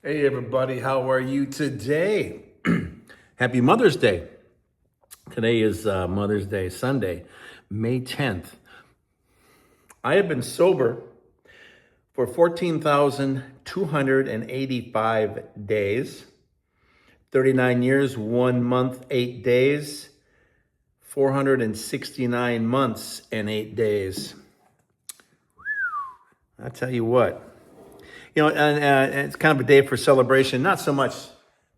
Hey everybody, how are you today? Happy Mother's Day. Today is Mother's Day, Sunday, May 10th. I have been sober for 14,285 days, 39 years, 1 month, 8 days, 469 months and 8 days. I tell you what, and it's kind of a day for celebration, not so much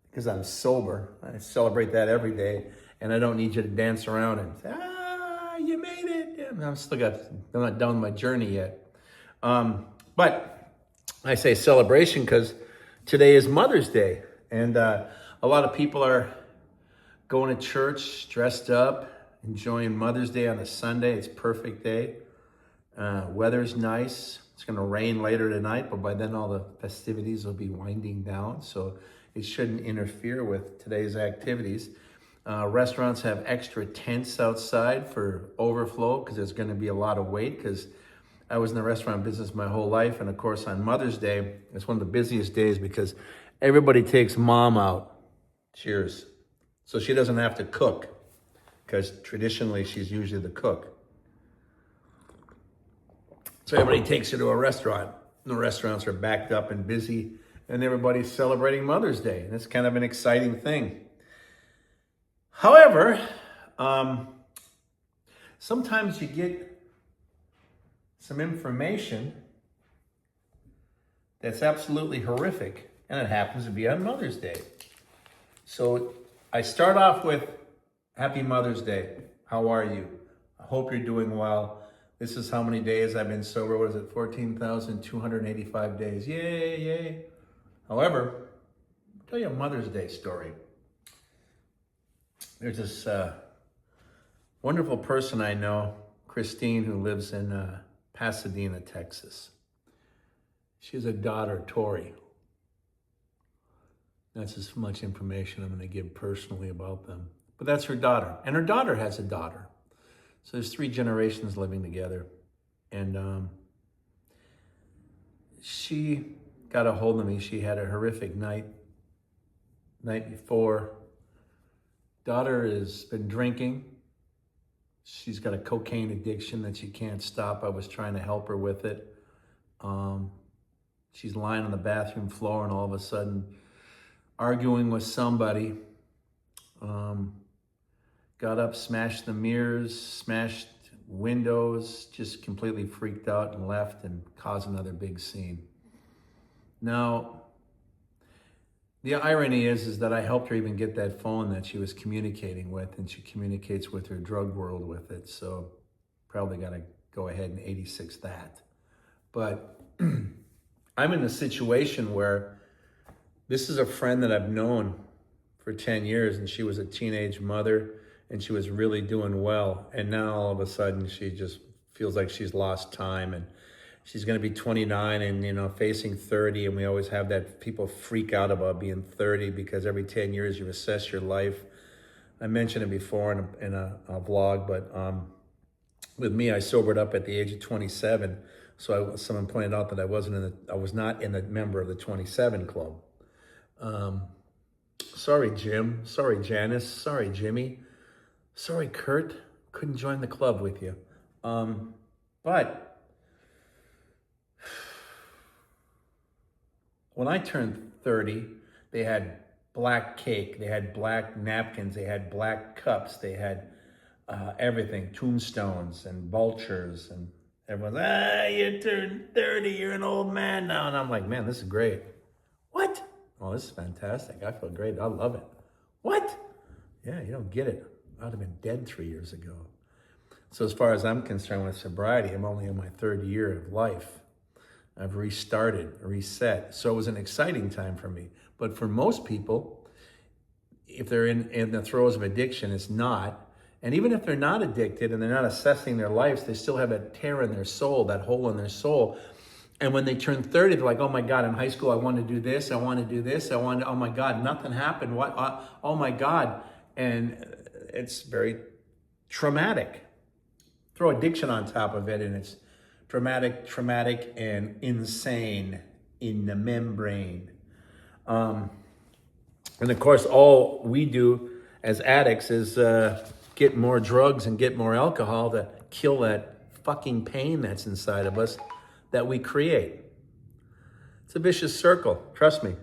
because I'm sober. I celebrate that every day, and I don't need you to dance around and say, you made it. Yeah, I'm not done my journey yet. But I say celebration because today is Mother's Day, and a lot of people are going to church, dressed up, enjoying Mother's Day on a Sunday. It's a perfect day. Weather's nice. It's going to rain later tonight, but by then all the festivities will be winding down, so it shouldn't interfere with today's activities. Restaurants have extra tents outside for overflow because there's going to be a lot of wait, because I was in the restaurant business my whole life, and of course on Mother's Day, it's one of the busiest days because everybody takes mom out. Cheers. So she doesn't have to cook, because traditionally she's usually the cook. So everybody takes her to a restaurant. The restaurants are backed up and busy, and everybody's celebrating Mother's Day. And it's kind of an exciting thing. However, sometimes you get some information that's absolutely horrific, and it happens to be on Mother's Day. So I start off with, Happy Mother's Day. How are you? I hope you're doing well. This is how many days I've been sober. What is it? 14,285 days. Yay, yay. However, I'll tell you a Mother's Day story. There's this wonderful person I know, Christine, who lives in Pasadena, Texas. She has a daughter, Tori. That's as much information I'm going to give personally about them. But that's her daughter. And her daughter has a daughter. So there's 3 generations living together. And she got a hold of me. She had a horrific night before. Daughter has been drinking. She's got a cocaine addiction that she can't stop. I was trying to help her with it. She's lying on the bathroom floor and all of a sudden arguing with somebody. Got up, smashed the mirrors, smashed windows, just completely freaked out and left and caused another big scene. Now, the irony is that I helped her even get that phone that she was communicating with, and she communicates with her drug world with it. So probably got to go ahead and 86 that. But I'm in a situation where this is a friend that I've known for 10 years, and she was a teenage mother, and she was really doing well. And now all of a sudden she just feels like she's lost time, and she's going to be 29 and, facing 30. And we always have that people freak out about being 30 because every 10 years you assess your life. I mentioned it before in a vlog, but with me, I sobered up at the age of 27. So someone pointed out that I was not in the member of the 27 club. Sorry, Jim. Sorry, Janice. Sorry, Jimmy. Sorry, Kurt. Couldn't join the club with you. But when I turned 30, they had black cake, they had black napkins, they had black cups, they had everything, tombstones and vultures, and everyone's, you turned 30, you're an old man now. And I'm like, man, this is great. What? Oh, this is fantastic. I feel great. I love it. What? Yeah, you don't get it. I'd have been dead 3 years ago. So as far as I'm concerned with sobriety, I'm only in my 3rd year of life. I've restarted, reset. So it was an exciting time for me. But for most people, if they're in the throes of addiction, it's not. And even if they're not addicted and they're not assessing their lives, they still have that tear in their soul, that hole in their soul. And when they turn 30, they're like, oh my God, in high school, I wanted to do this. I want to do this. Oh my God, nothing happened. What? Oh my God. And it's very traumatic. Throw addiction on top of it, and it's traumatic, and insane in the membrane. And of course, all we do as addicts is get more drugs and get more alcohol to kill that fucking pain that's inside of us that we create. It's a vicious circle, trust me.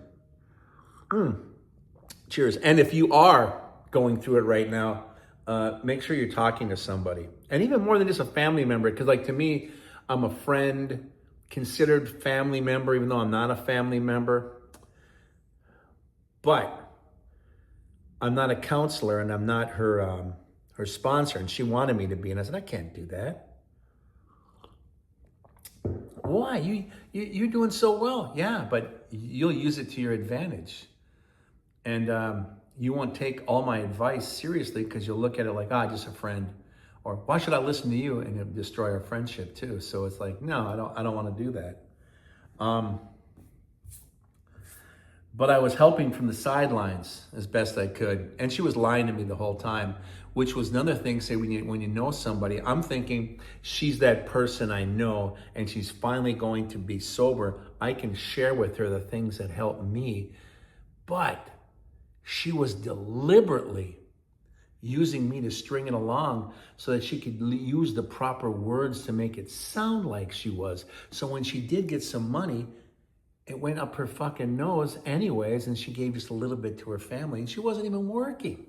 Cheers. And if you are going through it right now, make sure you're talking to somebody. And even more than just a family member, because like to me, I'm a friend, considered family member, even though I'm not a family member. But I'm not a counselor and I'm not her sponsor. And she wanted me to be. And I said, I can't do that. Why? You're doing so well. Yeah, but you'll use it to your advantage. And you won't take all my advice seriously because you'll look at it like, just a friend. Or why should I listen to you? And it'll destroy our friendship too. So it's like, no, I don't want to do that. But I was helping from the sidelines as best I could. And she was lying to me the whole time, which was another thing, say when you know somebody, I'm thinking she's that person I know and she's finally going to be sober. I can share with her the things that help me. But she was deliberately using me to string it along so that she could use the proper words to make it sound like she was. So when she did get some money, it went up her fucking nose anyways, and she gave just a little bit to her family, and she wasn't even working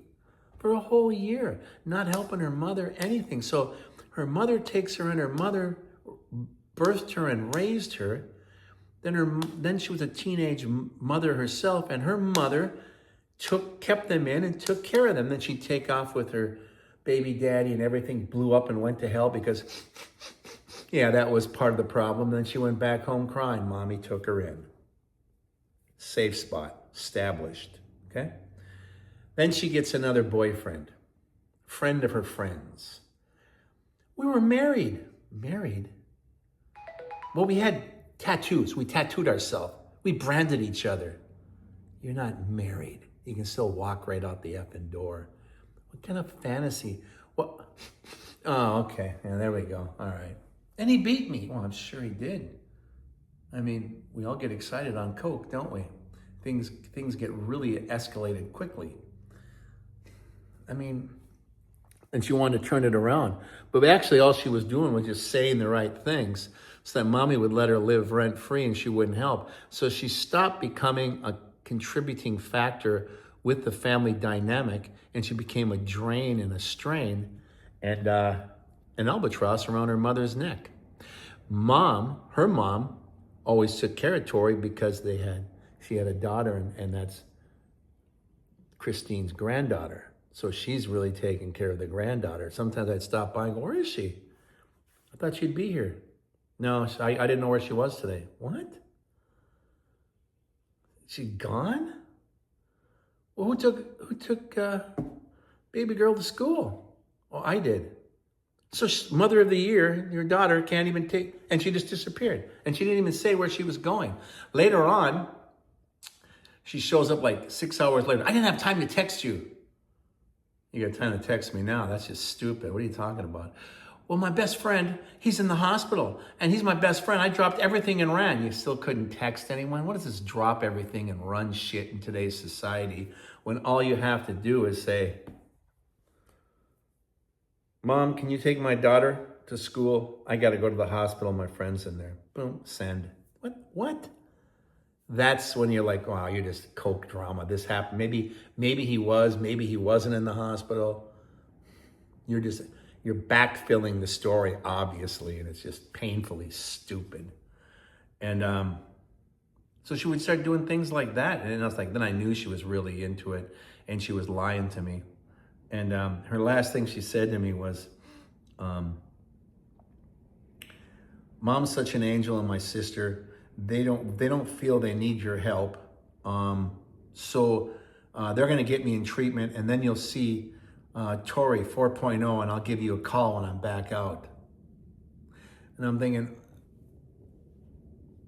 for a whole year, not helping her mother, anything. So her mother takes her in, her mother birthed her and raised her. Then she was a teenage mother herself, and her mother kept them in and took care of them. Then she'd take off with her baby daddy and everything blew up and went to hell because, yeah, that was part of the problem. Then she went back home crying. Mommy took her in. Safe spot, established, okay? Then she gets another boyfriend, friend of her friends. We were married. Married? Well, we had tattoos. We tattooed ourselves. We branded each other. You're not married. You can still walk right out the effing door. What kind of fantasy? What? Oh, okay. Yeah, there we go. All right. And he beat me. Well, I'm sure he did. I mean, we all get excited on coke, don't we? Things get really escalated quickly. I mean, and she wanted to turn it around. But actually all she was doing was just saying the right things so that mommy would let her live rent-free and she wouldn't help. So she stopped becoming a contributing factor with the family dynamic, and she became a drain and a strain and an albatross around her mother's neck. Her mom always took care of Tori because she had a daughter, and that's Christine's granddaughter. So she's really taking care of the granddaughter. Sometimes I'd stop by and go, where is she? I thought she'd be here. No, I didn't know where she was today. What? She gone? Well, who took baby girl to school? Well, I did. So mother of the year, your daughter can't even take, and she just disappeared. And she didn't even say where she was going. Later on, she shows up like 6 hours later. I didn't have time to text you. You got time to text me now. That's just stupid. What are you talking about? Well, my best friend, he's in the hospital, and he's my best friend. I dropped everything and ran. You still couldn't text anyone? What is this drop everything and run shit in today's society when all you have to do is say, Mom, can you take my daughter to school? I got to go to the hospital. My friend's in there. Boom, send. What? That's when you're like, wow, you're just coke drama. This happened. Maybe he was, maybe he wasn't in the hospital. You're backfilling the story, obviously, and it's just painfully stupid. And so she would start doing things like that. And I was like, then I knew she was really into it, and she was lying to me. And her last thing she said to me was, Mom's such an angel, and my sister, they don't feel they need your help. So they're going to get me in treatment, and then you'll see Tori 4.0, and I'll give you a call when I'm back out. And I'm thinking,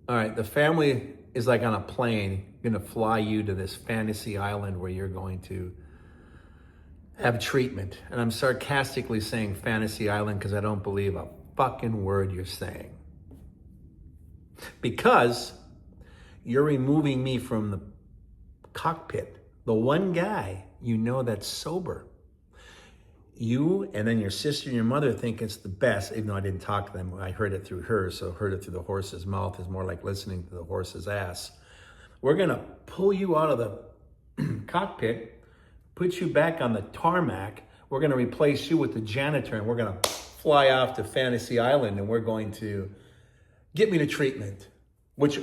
all right, the family is like on a plane, going to fly you to this fantasy island where you're going to have treatment. And I'm sarcastically saying fantasy island because I don't believe a fucking word you're saying. Because you're removing me from the cockpit. The one guy you know that's sober. You and then your sister and your mother think it's the best, even though I didn't talk to them. I heard it through her, so heard it through the horse's mouth is more like listening to the horse's ass. We're gonna pull you out of the cockpit, put you back on the tarmac. We're gonna replace you with the janitor, and we're gonna fly off to Fantasy Island, and we're going to get me to treatment, which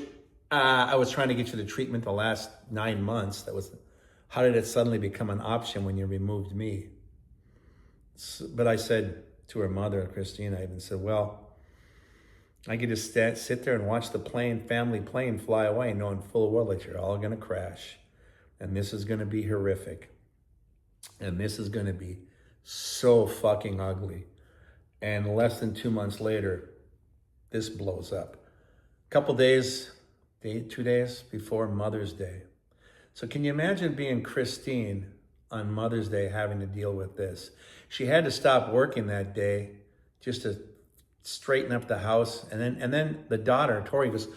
I was trying to get you to treatment the last 9 months. How did it suddenly become an option when you removed me? But I said to her mother, Christine, I even said, well, I could just sit there and watch the family plane fly away, knowing full well that you're all gonna crash. And this is gonna be horrific. And this is gonna be so fucking ugly. And less than 2 months later, this blows up. A couple days, 2 days before Mother's Day. So can you imagine being Christine on Mother's Day having to deal with this? She had to stop working that day just to straighten up the house. And then the daughter, Tori, goes,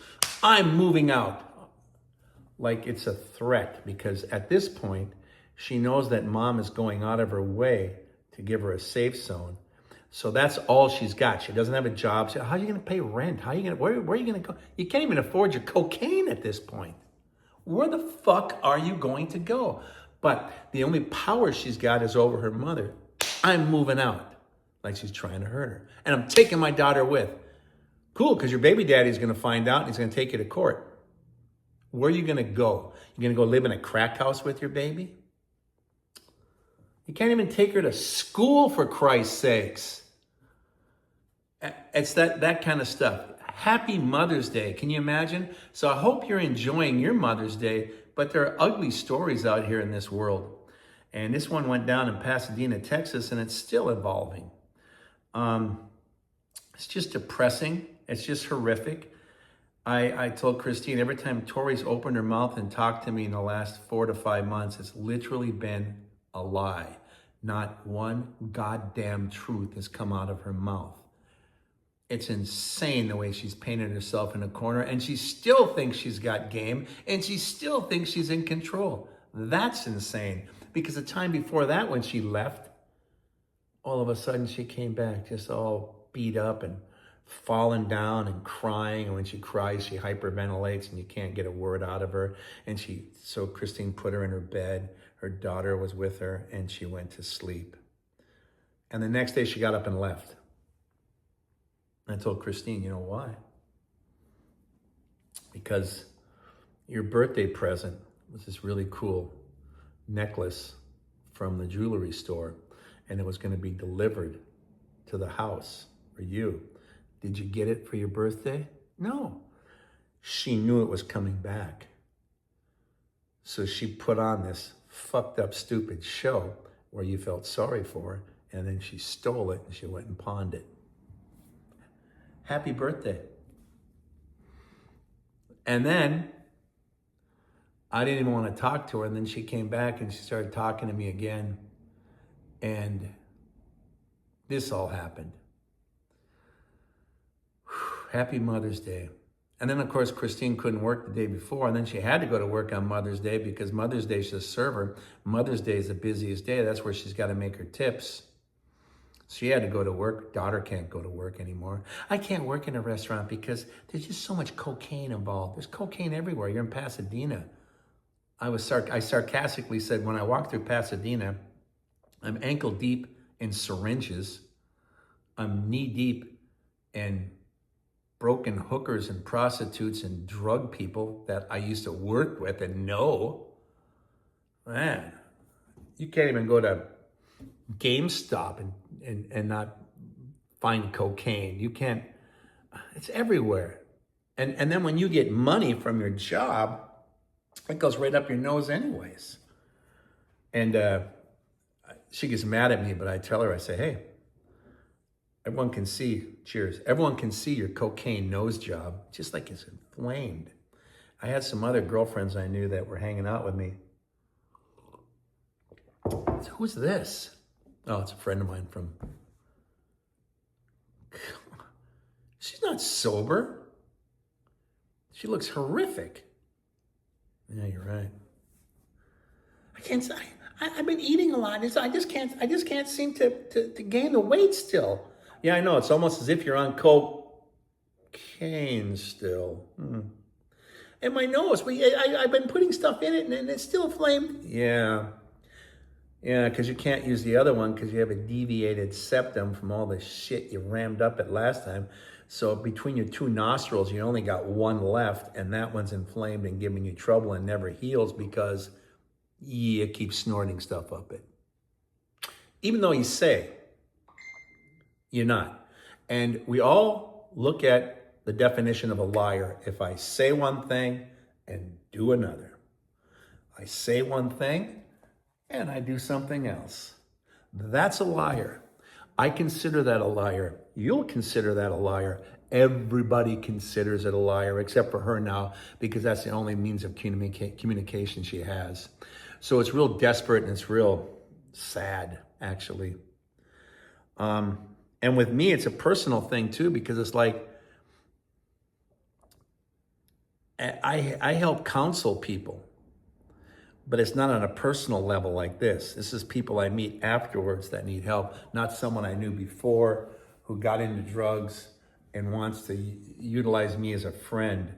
I'm moving out. Like it's a threat, because at this point, she knows that mom is going out of her way to give her a safe zone. So that's all she's got. She doesn't have a job. So how are you going to pay rent? Where are you going to go? You can't even afford your cocaine at this point. Where the fuck are you going to go? But the only power she's got is over her mother. I'm moving out. Like she's trying to hurt her. And I'm taking my daughter with. Cool, because your baby daddy's going to find out and he's going to take you to court. Where are you going to go? You're going to go live in a crack house with your baby? You can't even take her to school, for Christ's sakes. It's that kind of stuff. Happy Mother's Day. Can you imagine? So I hope you're enjoying your Mother's Day, but there are ugly stories out here in this world. And this one went down in Pasadena, Texas, and it's still evolving. It's just depressing. It's just horrific. I told Christine, every time Tori's opened her mouth and talked to me in the last 4 to 5 months, it's literally been a lie. Not one goddamn truth has come out of her mouth. It's insane the way she's painted herself in a corner, and she still thinks she's got game, and she still thinks she's in control. That's insane, because the time before that, when she left, all of a sudden she came back just all beat up and falling down and crying. And when she cries, she hyperventilates and you can't get a word out of her. And so Christine put her in her bed. Her daughter was with her and she went to sleep. And the next day she got up and left. And I told Christine, you know why? Because your birthday present was this really cool necklace from the jewelry store, and it was going to be delivered to the house for you. Did you get it for your birthday? No. She knew it was coming back. So she put on this fucked up, stupid show where you felt sorry for her, and then she stole it and she went and pawned it. Happy birthday. And then I didn't even want to talk to her, and then she came back and she started talking to me again, and this all happened. Happy Mother's Day. And then, of course, Christine couldn't work the day before, and then she had to go to work on Mother's Day because Mother's Day is a server. Mother's Day is the busiest day. That's where she's got to make her tips. She had to go to work. Daughter can't go to work anymore. I can't work in a restaurant because there's just so much cocaine involved. There's cocaine everywhere. You're in Pasadena. I sarcastically said, when I walk through Pasadena, I'm ankle deep in syringes. I'm knee deep in broken hookers and prostitutes and drug people that I used to work with and know. Man, you can't even go to GameStop and not find cocaine. You can't, it's everywhere. And then when you get money from your job, it goes right up your nose anyways. And she gets mad at me, but I tell her, I say, hey, everyone can see, cheers, everyone can see your cocaine nose job, just like it's inflamed. I had some other girlfriends I knew that were hanging out with me. So who's this? Oh, it's a friend of mine from... She's not sober. She looks horrific. Yeah, you're right. I've been eating a lot. I just can't seem to gain the weight still. Yeah, I know. It's almost as if you're on cocaine still. And my nose, I've been putting stuff in it and it's still inflamed. Yeah. Yeah, because you can't use the other one because you have a deviated septum from all the shit you rammed up it last time. So between your two nostrils, you only got one left, and that one's inflamed and giving you trouble and never heals because you keep snorting stuff up it. Even though you say you're not. And we all look at the definition of a liar. If I say one thing and do another. I say one thing and I do something else. That's a liar. I consider that a liar. You'll consider that a liar. Everybody considers it a liar, except for her now, because that's the only means of communication she has. So it's real desperate and it's real sad, actually. And with me, it's a personal thing too, because it's like, I help counsel people. But it's not on a personal level like this. This is people I meet afterwards that need help, not someone I knew before who got into drugs and wants to utilize me as a friend,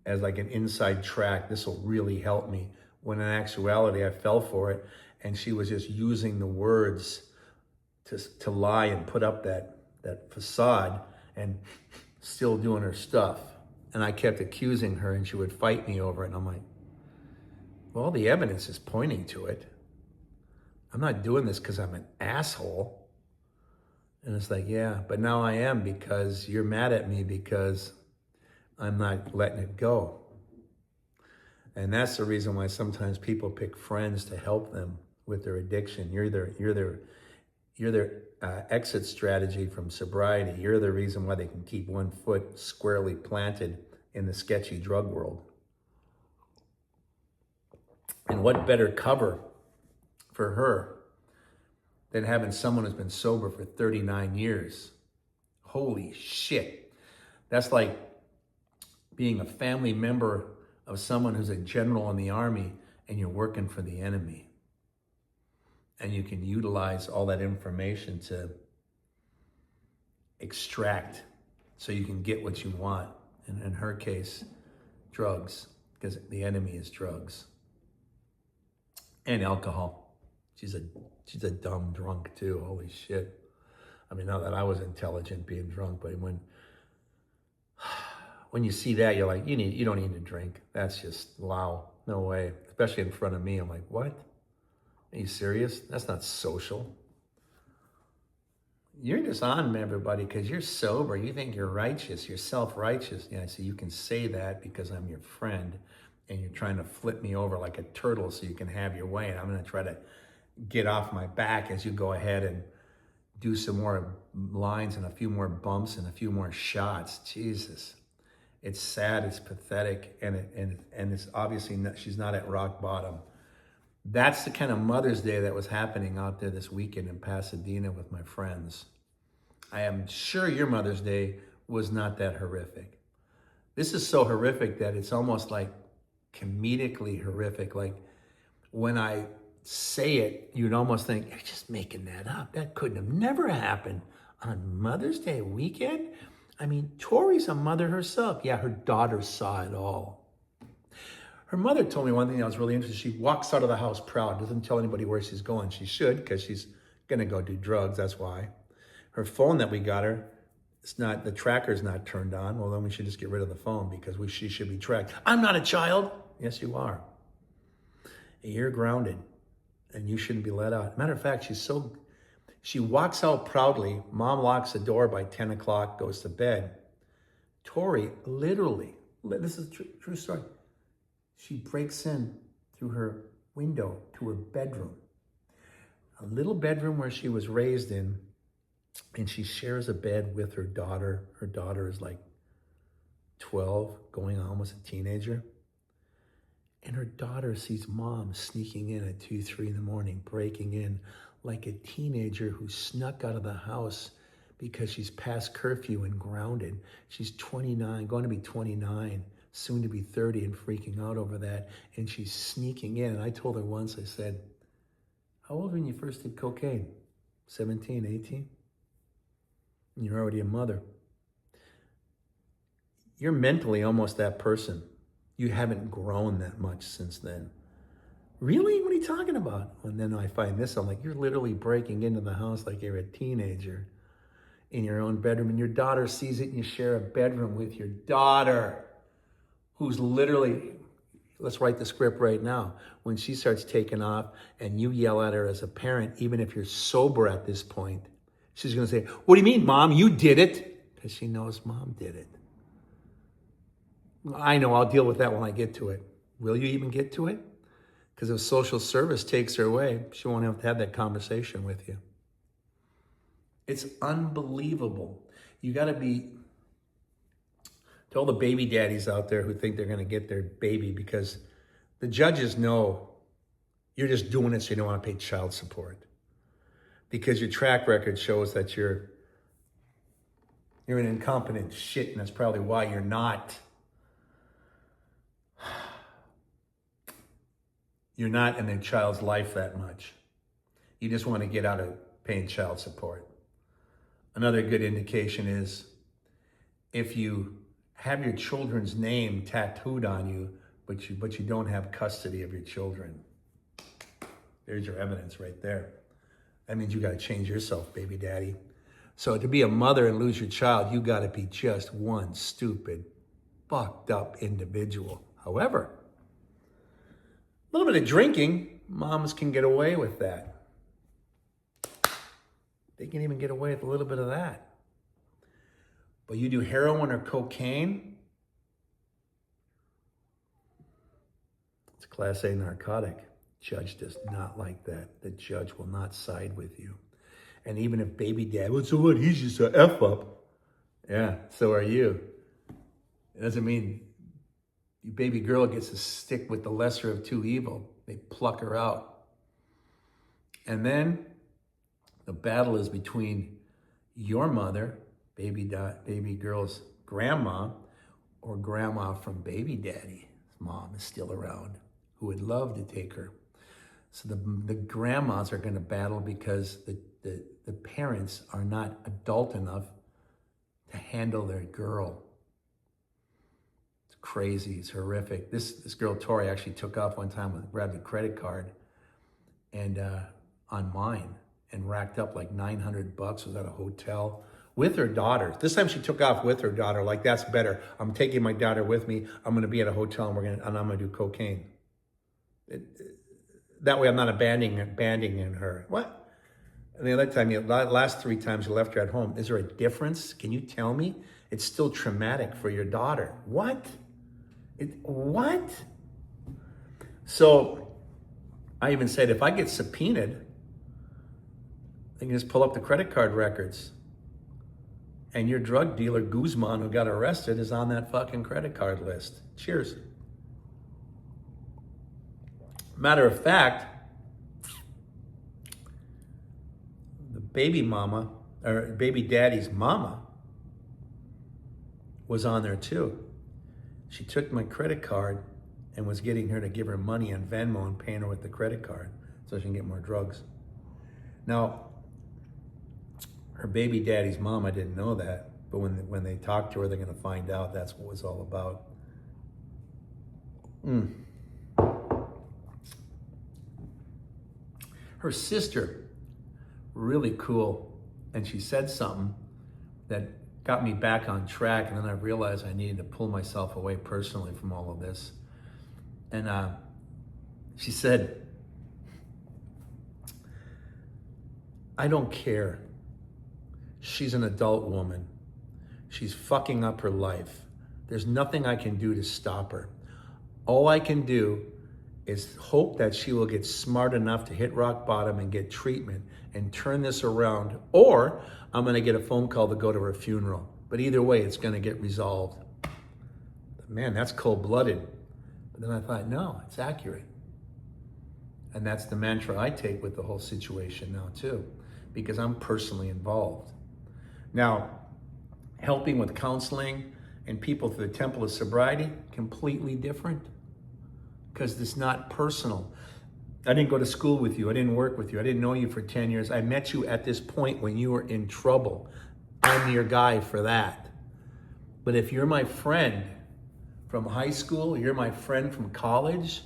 as like an inside track. This will really help me. When in actuality, I fell for it, and she was just using the words to lie and put up that facade and still doing her stuff. And I kept accusing her, and she would fight me over it. And I'm like, well, the evidence is pointing to it. I'm not doing this because I'm an asshole. And it's like, yeah, but now I am, because you're mad at me because I'm not letting it go. And that's the reason why sometimes people pick friends to help them with their addiction. You're their exit strategy from sobriety. You're the reason why they can keep one foot squarely planted in the sketchy drug world. And what better cover for her than having someone who's been sober for 39 years? Holy shit. That's like being a family member of someone who's a general in the army and you're working for the enemy. And you can utilize all that information to extract so you can get what you want. And in her case, drugs, because the enemy is drugs. And alcohol. She's a dumb drunk too. Holy shit. I mean, not that I was intelligent being drunk, but when you see that, you're like, you don't need to drink. That's just, wow, no way. Especially in front of me. I'm like, what? Are you serious? That's not social. You're just on everybody because you're sober. You think you're righteous. You're self-righteous. Yeah, I see, you can say that because I'm your friend. And you're trying to flip me over like a turtle so you can have your way. And I'm going to try to get off my back as you go ahead and do some more lines and a few more bumps and a few more shots. Jesus. It's sad, it's pathetic, and it's obviously not, she's not at rock bottom. That's the kind of Mother's Day that was happening out there this weekend in Pasadena with my friends. I am sure your Mother's Day was not that horrific. This is so horrific that it's almost like comedically horrific. Like when I say it, you'd almost think, you're just making that up. That couldn't have never happened on Mother's Day weekend. I mean, Tori's a mother herself. Yeah, her daughter saw it all. Her mother told me one thing that was really interesting. She walks out of the house proud, doesn't tell anybody where she's going. She should, because she's gonna go do drugs, that's why. Her phone that we got her, the tracker's not turned on. Well, then we should just get rid of the phone because she should be tracked. I'm not a child. Yes, you are. You're grounded and you shouldn't be let out. Matter of fact, she walks out proudly. Mom locks the door by 10 o'clock, goes to bed. Tori, literally, this is a true story. She breaks in through her window to her bedroom. A little bedroom where she was raised in. And she shares a bed with her daughter. Her daughter is like 12, going on almost a teenager. And her daughter sees mom sneaking in at 2, 3 in the morning, breaking in like a teenager who snuck out of the house because she's past curfew and grounded. She's 29, going to be 29, soon to be 30 and freaking out over that. And she's sneaking in. And I told her once, I said, how old when you first did cocaine? 17, 18? And you're already a mother. You're mentally almost that person. You haven't grown that much since then. Really? What are you talking about? And then I find this, I'm like, you're literally breaking into the house like you're a teenager in your own bedroom, and your daughter sees it, and you share a bedroom with your daughter, who's literally, let's write the script right now. When she starts taking off and you yell at her as a parent, even if you're sober at this point, she's going to say, what do you mean, Mom? You did it. Because she knows Mom did it. I know, I'll deal with that when I get to it. Will you even get to it? Because if social service takes her away, she won't have to have that conversation with you. It's unbelievable. You got to be, to all the baby daddies out there who think they're going to get their baby, because the judges know you're just doing it so you don't want to pay child support. Because your track record shows that you're an incompetent shit, and that's probably why you're not. You're not in their child's life that much. You just want to get out of paying child support. Another good indication is if you have your children's name tattooed on you, but you don't have custody of your children. There's your evidence right there. That means you got to change yourself, baby daddy. So to be a mother and lose your child, you got to be just one stupid, fucked up individual. However, a little bit of drinking, moms can get away with that. They can even get away with a little bit of that. But you do heroin or cocaine, it's a Class A narcotic. Judge does not like that. The judge will not side with you. And even if baby dad, well, so what? He's just a F up. Yeah, so are you. It doesn't mean your baby girl gets to stick with the lesser of two evil. They pluck her out. And then the battle is between your mother, baby girl's grandma, or grandma from baby daddy's mom is still around, who would love to take her. So the grandmas are going to battle because the parents are not adult enough to handle their girl. It's crazy. It's horrific. This girl, Tori, actually took off one time and grabbed a credit card and on mine and racked up like $900, was at a hotel with her daughter. This time she took off with her daughter, like, that's better. I'm taking my daughter with me. I'm going to be at a hotel and I'm going to do cocaine. That way I'm not abandoning her. What? And the other time, last 3 times you left her at home. Is there a difference? Can you tell me? It's still traumatic for your daughter. What? What? So I even said, if I get subpoenaed, they can just pull up the credit card records. And your drug dealer, Guzman, who got arrested, is on that fucking credit card list. Cheers. Matter of fact, the baby mama, or baby daddy's mama, was on there too. She took my credit card and was getting her to give her money on Venmo and paying her with the credit card so she can get more drugs. Now, her baby daddy's mom, I didn't know that, but when they talk to her, they're going to find out that's what it was all about. Her sister, really cool, and she said something that got me back on track, and then I realized I needed to pull myself away personally from all of this. And she said, I don't care. She's an adult woman. She's fucking up her life. There's nothing I can do to stop her. All I can do is hope that she will get smart enough to hit rock bottom and get treatment and turn this around, or I'm gonna get a phone call to go to her funeral. But either way, it's gonna get resolved. Man, that's cold-blooded. But then I thought, no, it's accurate. And that's the mantra I take with the whole situation now too, because I'm personally involved. Now, helping with counseling and people through the temple of sobriety, completely different. Because it's not personal. I didn't go to school with you. I didn't work with you. I didn't know you for 10 years. I met you at this point when you were in trouble. I'm your guy for that. But if you're my friend from high school, you're my friend from college,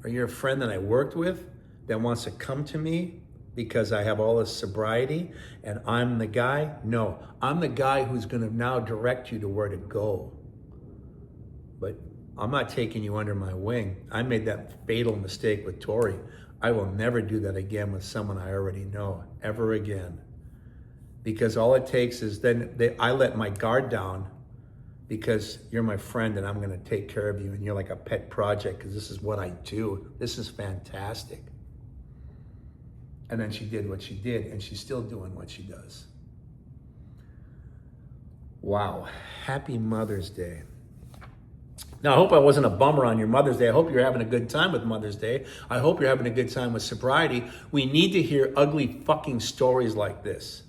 or you're a friend that I worked with that wants to come to me because I have all this sobriety and I'm the guy, no, I'm the guy who's going to now direct you to where to go. But I'm not taking you under my wing. I made that fatal mistake with Tori. I will never do that again with someone I already know, ever again. Because all it takes is I let my guard down because you're my friend and I'm gonna take care of you and you're like a pet project because this is what I do. This is fantastic. And then she did what she did and she's still doing what she does. Wow, happy Mother's Day. Now, I hope I wasn't a bummer on your Mother's Day. I hope you're having a good time with Mother's Day. I hope you're having a good time with sobriety. We need to hear ugly fucking stories like this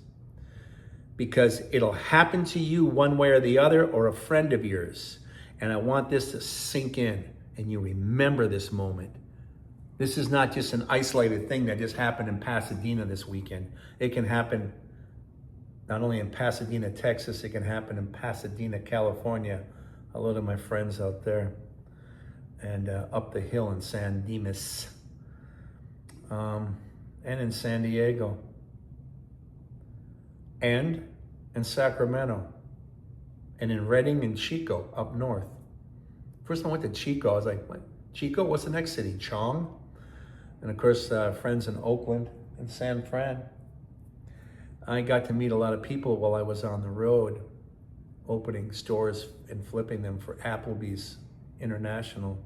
because it'll happen to you one way or the other or a friend of yours. And I want this to sink in and you remember this moment. This is not just an isolated thing that just happened in Pasadena this weekend. It can happen not only in Pasadena, Texas, it can happen in Pasadena, California. Hello to my friends out there and up the hill in San Dimas and in San Diego and in Sacramento and in Redding and Chico up north. First time I went to Chico, I was like, what? Chico, what's the next city? Chong? And of course, friends in Oakland and San Fran. I got to meet a lot of people while I was on the road, opening stores and flipping them for Applebee's International.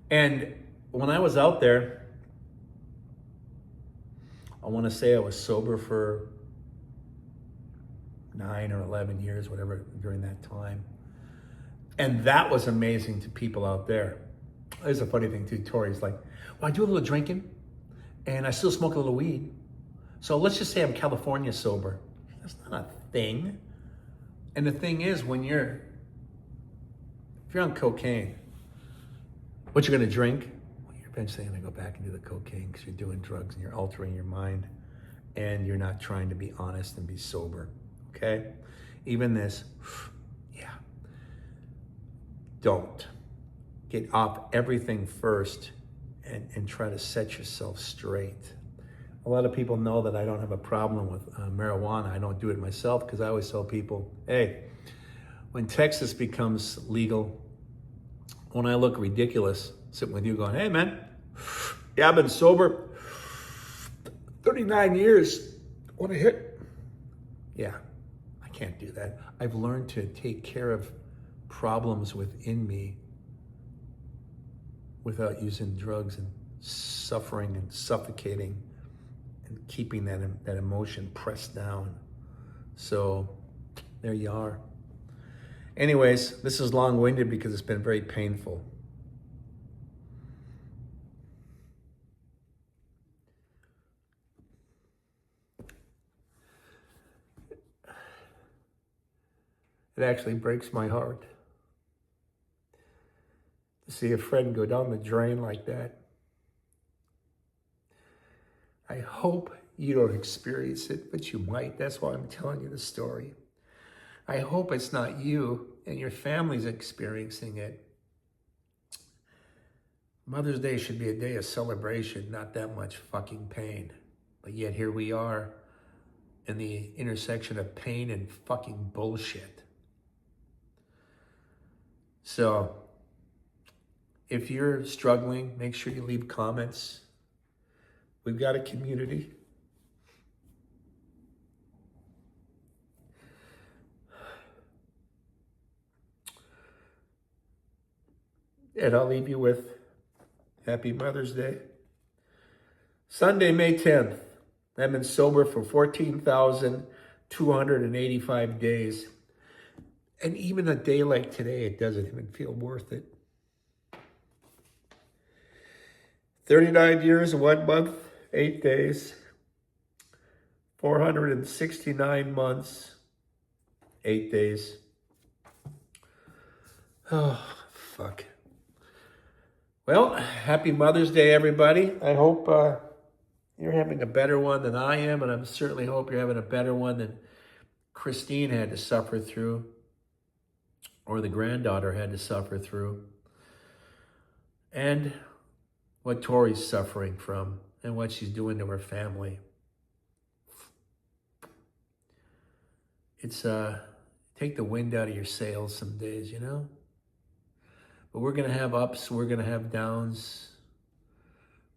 And when I was out there, I want to say I was sober for 9 or 11 years, whatever, during that time. And that was amazing to people out there. There's a funny thing too, Tori's like, well, I do a little drinking and I still smoke a little weed. So let's just say I'm California sober. That's not a thing. And the thing is, if you're on cocaine, what you're gonna drink? Well, you're eventually gonna go back and do the cocaine because you're doing drugs and you're altering your mind and you're not trying to be honest and be sober, okay? Even this, yeah. Don't. Get off everything first and try to set yourself straight. A lot of people know that I don't have a problem with marijuana. I don't do it myself because I always tell people, hey, when Texas becomes legal, when I look ridiculous sitting with you going, hey man, yeah, I've been sober 39 years. Want to hit? Yeah, I can't do that. I've learned to take care of problems within me without using drugs and suffering and suffocating and keeping that emotion pressed down. So there you are. Anyways, this is long-winded because it's been very painful. It actually breaks my heart to see a friend go down the drain like that. I hope you don't experience it, but you might. That's why I'm telling you the story. I hope it's not you and your family's experiencing it. Mother's Day should be a day of celebration, not that much fucking pain. But yet here we are in the intersection of pain and fucking bullshit. So if you're struggling, make sure you leave comments. We've got a community. And I'll leave you with Happy Mother's Day. Sunday, May 10th. I've been sober for 14,285 days. And even a day like today, it doesn't even feel worth it. 39 years, 1 month, 8 days. 469 months, 8 days. Oh, fuck. Well, happy Mother's Day, everybody. I hope you're having a better one than I am, and I certainly hope you're having a better one than Christine had to suffer through, or the granddaughter had to suffer through, and what Tori's suffering from, and what she's doing to her family. It's take the wind out of your sails some days, you know? But we're going to have ups, we're going to have downs.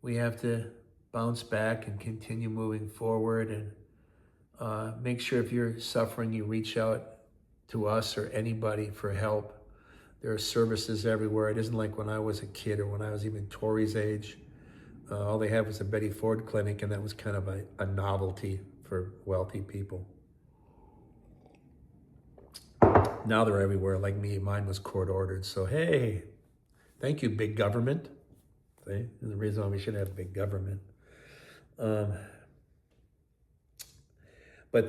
We have to bounce back and continue moving forward, and make sure if you're suffering, you reach out to us or anybody for help. There are services everywhere. It isn't like when I was a kid or when I was even Tori's age. All they had was a Betty Ford clinic, and that was kind of a novelty for wealthy people. Now they're everywhere, like me. Mine was court ordered. So, hey, thank you, big government. See? And the reason why we should have big government. But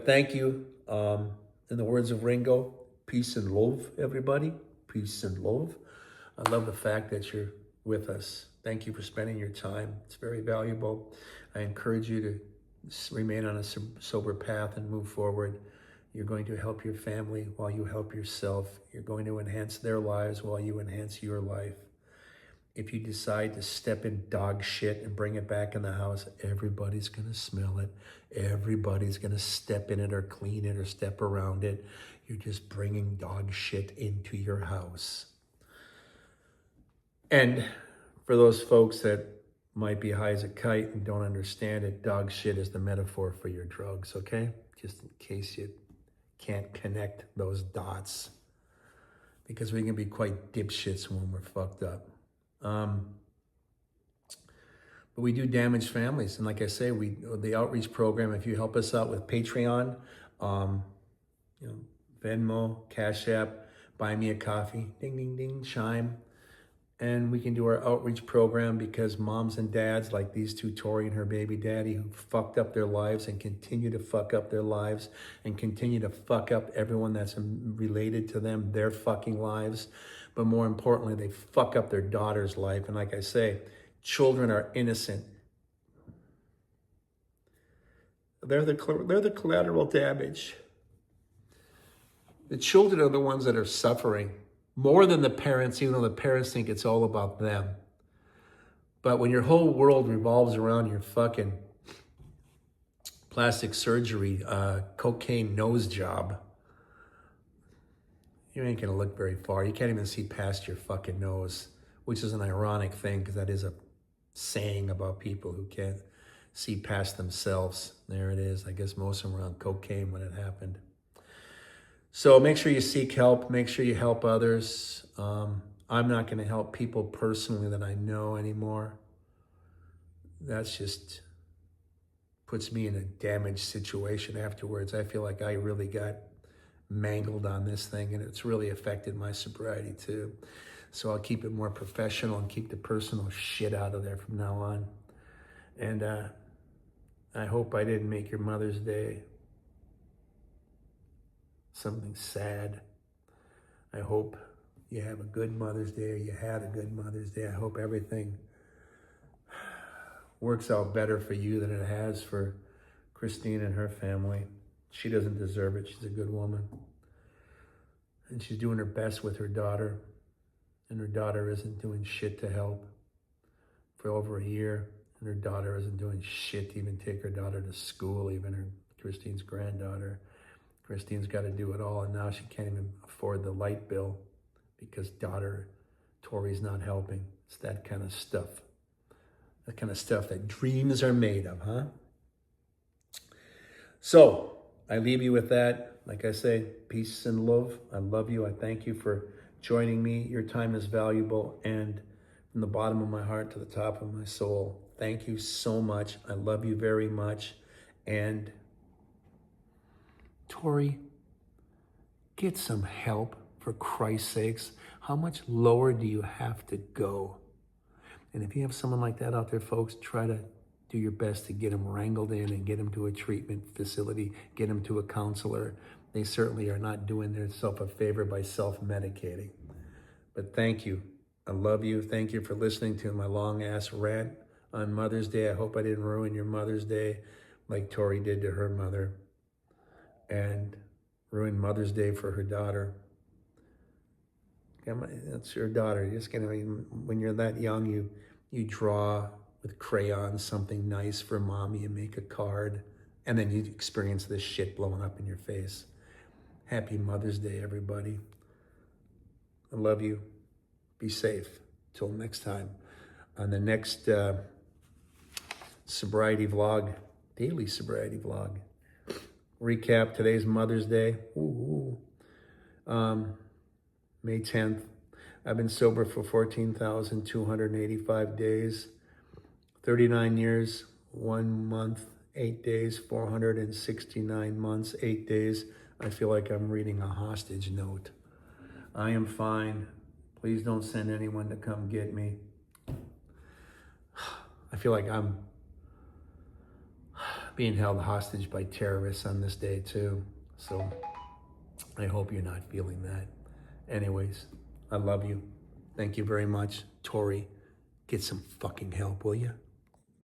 thank you. In the words of Ringo, peace and love, everybody. Peace and love. I love the fact that you're with us. Thank you for spending your time. It's very valuable. I encourage you to remain on a sober path and move forward. You're going to help your family while you help yourself. You're going to enhance their lives while you enhance your life. If you decide to step in dog shit and bring it back in the house, everybody's going to smell it. Everybody's going to step in it or clean it or step around it. You're just bringing dog shit into your house. And for those folks that might be high as a kite and don't understand it, dog shit is the metaphor for your drugs, okay? Just in case you can't connect those dots, because we can be quite dipshits when we're fucked up. But we do damage families, and like I say, the outreach program. If you help us out with Patreon, Venmo, Cash App, buy me a coffee, ding ding ding, chime, and we can do our outreach program, because moms and dads like these two, Tori and her baby daddy, who fucked up their lives and continue to fuck up their lives and continue to fuck up everyone that's related to them, their fucking lives. But more importantly, they fuck up their daughter's life. And like I say, children are innocent. They're the collateral damage. The children are the ones that are suffering more than the parents, even though the parents think it's all about them. But when your whole world revolves around your fucking plastic surgery, cocaine nose job, you ain't gonna look very far. You can't even see past your fucking nose, which is an ironic thing, because that is a saying about people who can't see past themselves. There it is. I guess most of them were on cocaine when it happened. So make sure you seek help. Make sure you help others. I'm not going to help people personally that I know anymore. That's just puts me in a damaged situation afterwards. I feel like I really got mangled on this thing, and it's really affected my sobriety too. So I'll keep it more professional and keep the personal shit out of there from now on. And I hope I didn't make your Mother's Day something sad. I hope you have a good Mother's Day, or you had a good Mother's Day. I hope everything works out better for you than it has for Christine and her family. She doesn't deserve it. She's a good woman. And she's doing her best with her daughter. And her daughter isn't doing shit to help for over a year. And her daughter isn't doing shit to even take her daughter to school, even her Christine's granddaughter. Christine's got to do it all, and now she can't even afford the light bill because daughter Tori's not helping. It's that kind of stuff. That kind of stuff that dreams are made of, huh? So I leave you with that. Like I say, peace and love. I love you. I thank you for joining me. Your time is valuable, and from the bottom of my heart to the top of my soul, thank you so much. I love you very much. And Tori, get some help, for Christ's sakes. How much lower do you have to go? And if you have someone like that out there, folks, try to do your best to get them wrangled in and get them to a treatment facility, get them to a counselor. They certainly are not doing themselves a favor by self-medicating. But But thank you. I love you. Thank you for listening to my long ass rant on Mother's Day. I hope I didn't ruin your Mother's Day like Tori did to her mother, and ruin Mother's Day for her daughter. That's your daughter. You're just gonna, when you're that young, you draw with crayons something nice for mommy and make a card, and then you experience this shit blowing up in your face. Happy Mother's Day, everybody. I love you. Be safe. Till next time. On the next sobriety vlog, daily sobriety vlog, recap today's Mother's Day. May 10th. I've been sober for 14,285 days, 39 years, 1 month, 8 days, 469 months, 8 days. I feel like I'm reading a hostage note. I am fine. Please don't send anyone to come get me. I feel like I'm being held hostage by terrorists on this day too. So I hope you're not feeling that. Anyways, I love you. Thank you very much. Tori, get some fucking help, will you?